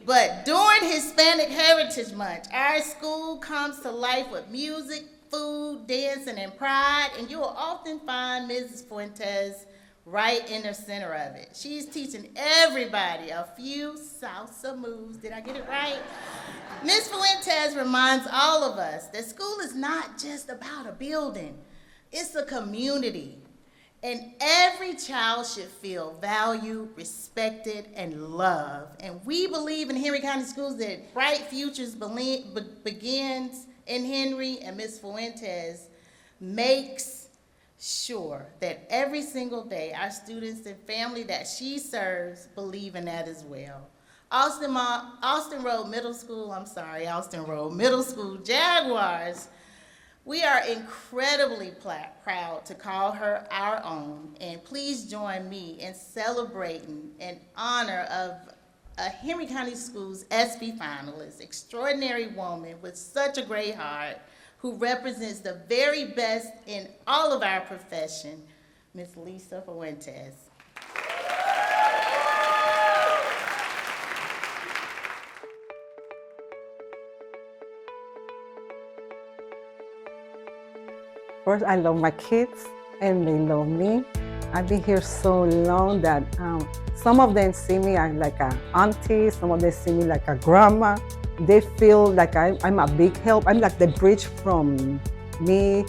But during Hispanic Heritage Month, our school comes to life with music, food, dancing, and pride, and you will often find Mrs. Fuentes right in the center of it. She's teaching everybody a few salsa moves. Did I get it right? Ms. Fuentes reminds all of us that school is not just about a building. It's a community. And every child should feel valued, respected, and loved. And we believe in Henry County Schools that bright futures begins in Henry, and Ms. Fuentes makes sure that every single day our students and family that she serves believe in that as well. Austin Road Middle School Jaguars, we are incredibly proud to call her our own, and please join me in celebrating in honor of a Henry County Schools ESPY finalist, extraordinary woman with such a great heart, who represents the very best in all of our profession, Ms. Lisa Fuentes. First, I love my kids, and they love me. I've been here so long that some of them see me like an auntie, some of them see me like a grandma. They feel like I'm a big help. I'm like the bridge from me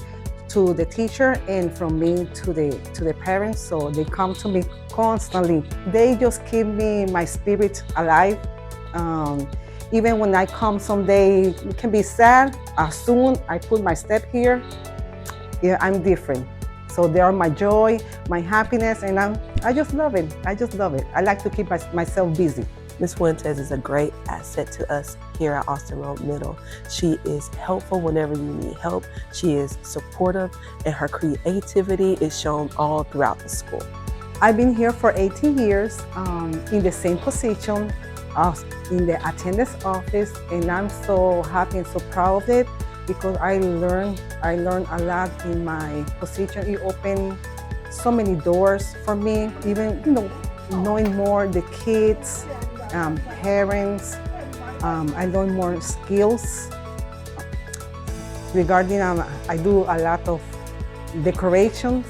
to the teacher and from me to the parents. So they come to me constantly. They just keep my spirit alive. Even when I come someday, it can be sad. As soon I put my step here, yeah, I'm different. So they are my joy, my happiness, and I just love it. I just love it. I like to keep myself busy. Ms. Fuentes is a great asset to us here at Austin Road Middle. She is helpful whenever you need help. She is supportive, and her creativity is shown all throughout the school. I've been here for 18 years in the same position in the attendance office, and I'm so happy and so proud of it because I learned a lot in my position. It opened so many doors for me, even knowing more the kids, parents. I learned more skills regarding, I do a lot of decorations.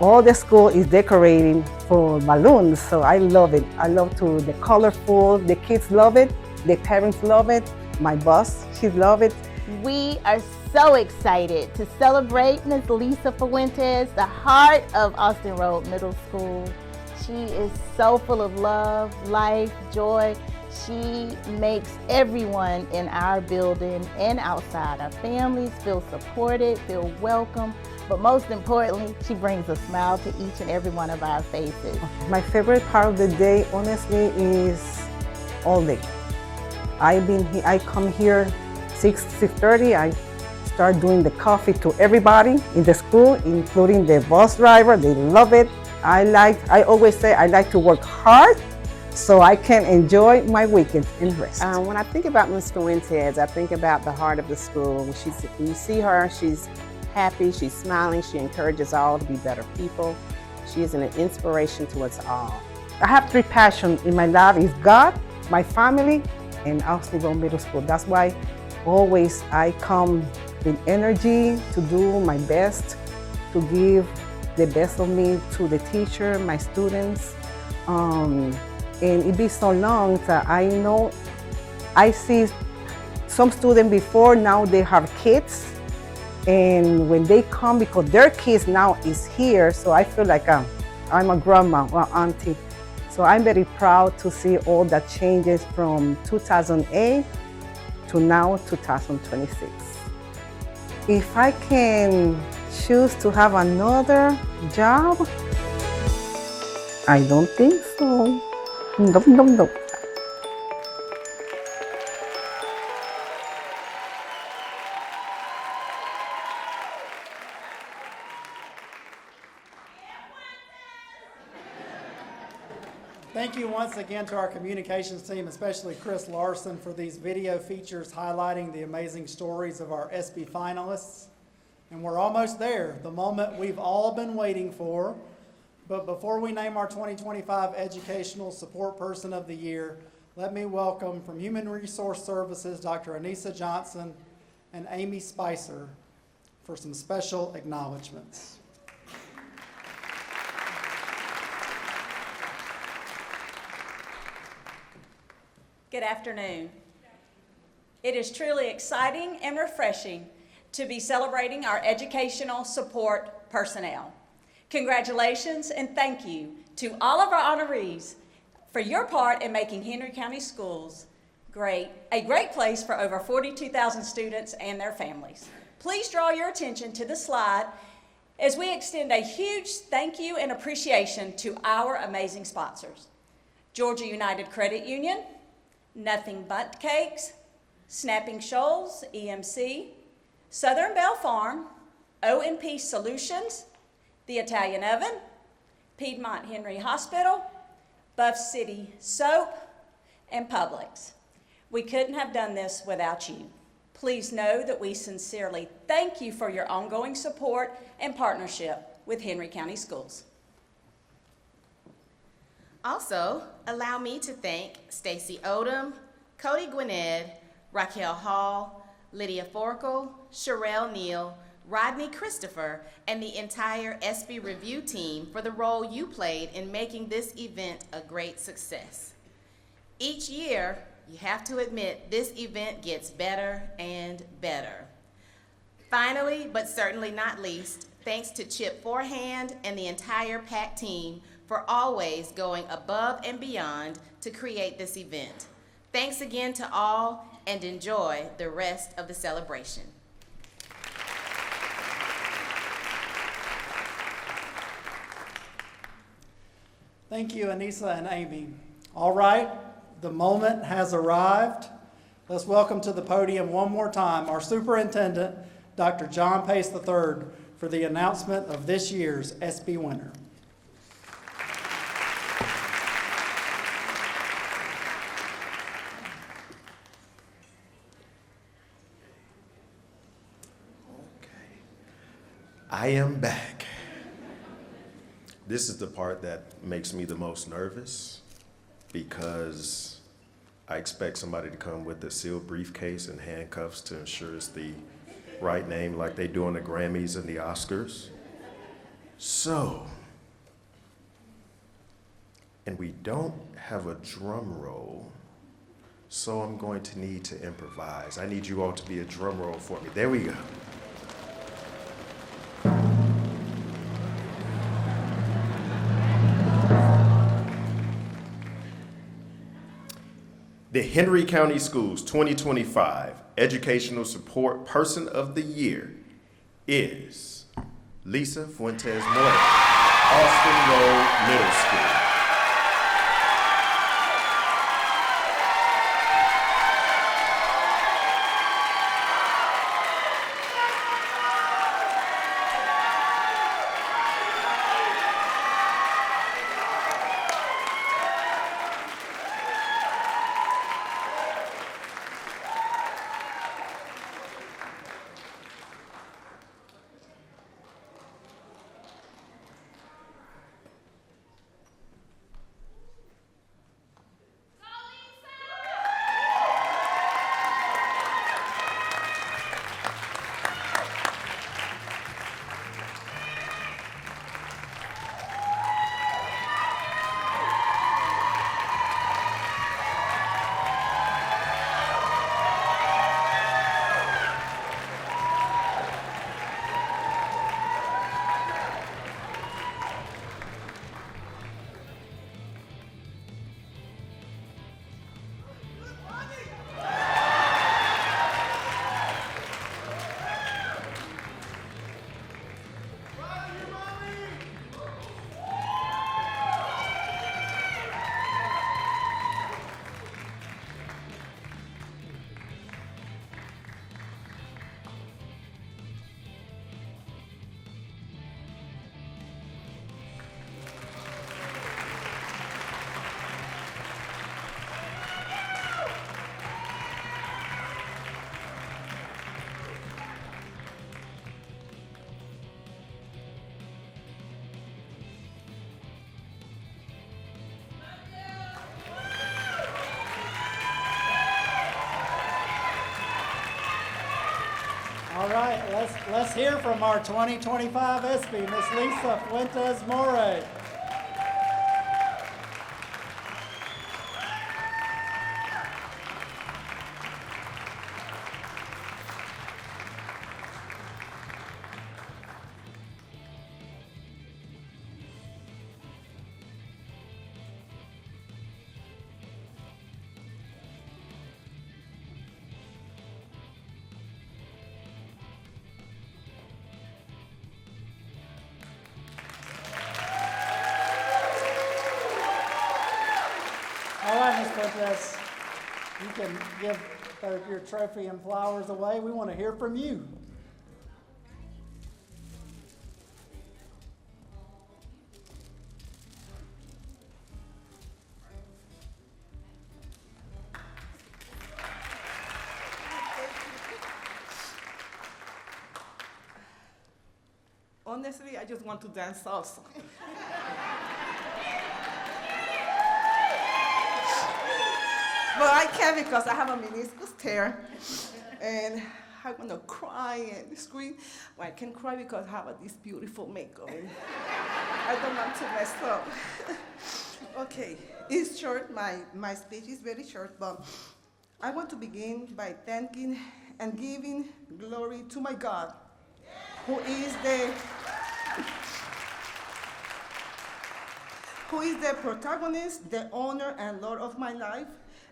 All the school is decorating for balloons, so I love it. I love the colorful, the kids love it, the parents love it, my boss, she love it. We are so excited to celebrate Ms. Lisa Fuentes, the heart of Austin Road Middle School. She is so full of love, life, joy. She makes everyone in our building and outside, our families, feel supported, feel welcome, but most importantly, she brings a smile to each and every one of our faces. My favorite part of the day, honestly, is all day. I come here 6:30. I start doing the coffee to everybody in the school, including the bus driver. They love it. I always say I like to work hard so I can enjoy my weekends and rest. When I think about Ms. Fuentes, I think about the heart of the school. When you see her, she's happy, she's smiling, she encourages all to be better people. She is an inspiration to us all. I have 3 passions in my life: is God, my family, and Austin Road Middle School. That's why always I come with energy to do my best, to give the best of me to the teacher, my students. And it be so long that I know I see some students before, now they have kids. And when they come, because their kids now is here, so I feel like I'm a grandma or auntie. So I'm very proud to see all the changes from 2008 to now 2026. If I can choose to have another job, I don't think so. No. Thank you once again to our communications team, especially Chris Larson, for these video features highlighting the amazing stories of our ESPY finalists. And we're almost there, the moment we've all been waiting for. But before we name our 2025 Educational Support Person of the Year, let me welcome from Human Resource Services, Dr. Anissa Johnson and Amy Spicer for some special acknowledgments. Good afternoon. It is truly exciting and refreshing to be celebrating our educational support personnel. Congratulations and thank you to all of our honorees for your part in making Henry County Schools a great place for over 42,000 students and their families. Please draw your attention to the slide as we extend a huge thank you and appreciation to our amazing sponsors. Georgia United Credit Union, Nothing But Cakes, Snapping Shoals, EMC, Southern Bell Farm, O&P Solutions, The Italian Oven, Piedmont Henry Hospital, Buff City Soap, and Publix. We couldn't have done this without you. Please know that we sincerely thank you for your ongoing support and partnership with Henry County Schools. Also, allow me to thank Stacy Odom, Cody Gwinnett, Raquel Hall, Lydia Forkel, Sherelle Neal, Rodney Christopher, and the entire ESPY Review team for the role you played in making this event a great success. Each year, you have to admit this event gets better and better. Finally, but certainly not least, thanks to Chip Forehand and the entire PAC team for always going above and beyond to create this event. Thanks again to all, and enjoy the rest of the celebration. Thank you, Anissa and Amy. All right, the moment has arrived. Let's welcome to the podium one more time our Superintendent, Dr. John Pace III, for the announcement of this year's ESPY winner. I am back. This is the part that makes me the most nervous because I expect somebody to come with a sealed briefcase and handcuffs to ensure it's the right name like they do on the Grammys and the Oscars. So, and we don't have a drum roll, so I'm going to need to improvise. I need you all to be a drum roll for me. There we go. The Henry County Schools 2025 Educational Support Person of the Year is Lisa Fuentes-Moure, Austin Road Middle School. right, let's hear from our 2025 ESPY, Miss Lisa Fuentes-Moure. All right, Ms. Fuentes, you can give your trophy and flowers away. We want to hear from you. Honestly, I just want to dance salsa. But I can't because I have a meniscus tear, and I want to cry and scream. Well, I can cry because I have this beautiful makeup, and I don't want to mess up. Okay, it's short. My speech is very short, but I want to begin by thanking and giving glory to my God, who is the protagonist, the owner and Lord of my life,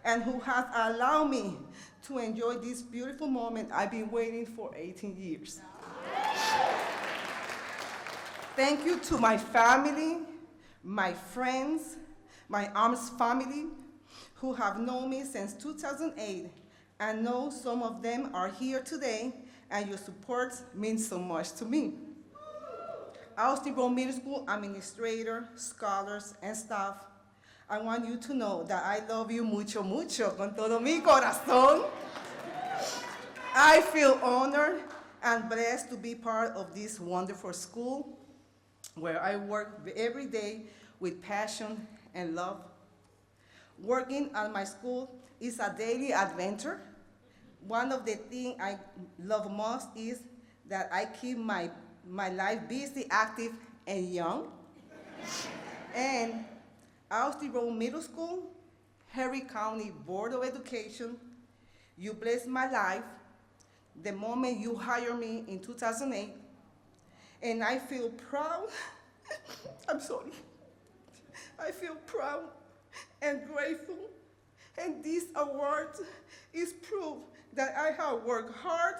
and who has allowed me to enjoy this beautiful moment I've been waiting for 18 years. Thank you to my family, my friends, my arms family, who have known me since 2008, and know some of them are here today, and your support means so much to me. Austin Road Middle School administrator, scholars, and staff, I want you to know that I love you mucho, mucho, con todo mi corazón. I feel honored and blessed to be part of this wonderful school where I work every day with passion and love. Working at my school is a daily adventure. One of the things I love most is that I keep my life busy, active, and young. And Austin Road Middle School, Henry County Board of Education, you blessed my life the moment you hired me in 2008, and I feel proud. I'm sorry. I feel proud and grateful, and this award is proof that I have worked hard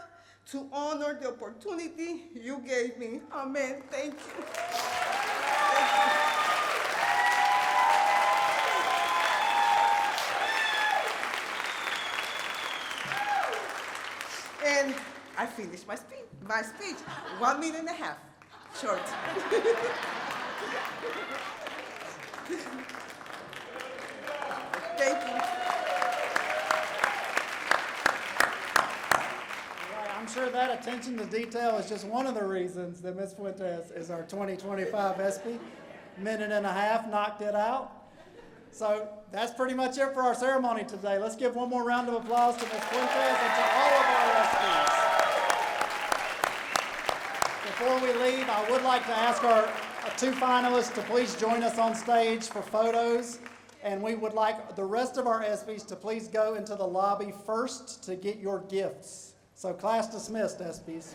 to honor the opportunity you gave me. Amen. Thank you. And I finished my speech. 1 minute and a half, short. Thank you. I'm sure that attention to detail is just one of the reasons that Ms. Fuentes is our 2025 ESPY. Minute and a half, knocked it out. So that's pretty much it for our ceremony today. Let's give one more round of applause to Ms. Fuentes and to all of our ESPYs. Before we leave, I would like to ask our two finalists to please join us on stage for photos. And we would like the rest of our ESPYs to please go into the lobby first to get your gifts. So class dismissed, ESPYs.